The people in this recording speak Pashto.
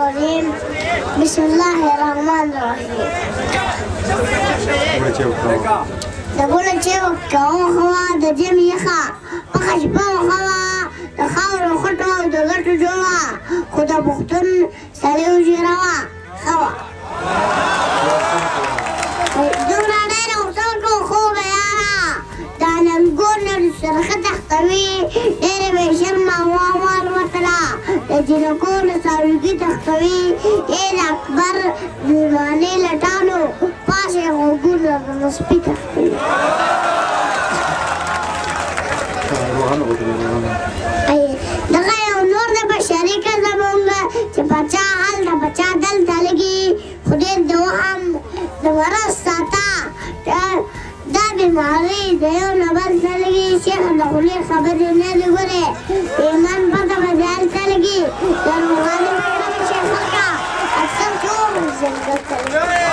الرجيم بسم الله الرحمن الرحيم د ګوله چې وکاو هوا د جمع یخه پخه شپه هوا د خاورو خټو او د ګټو جوړه خو د پښتون سړی وژېروه ښه وه دومره ډېره غوسه وکړو خوب یاره دا ننګور نه سرخه تختوي ډېرې بې شرمه والوتله د جنکو له ساروګي تختوي ای د اکبر دیوانې لټانو پاسې غوږونه د سپي تختوي دغه یو نور د بشریکه زمونږ چې بچا هلته بچا دلته لګي خدای د وهم د مرض ساته دا بیماري د یو نه بل ته لګي شیخ د خولې خبرې نه دي ګورې د ایمان پته به دې هلته لګي د روغاني مطلب چې خلکه اکثر ټول زنګل کوي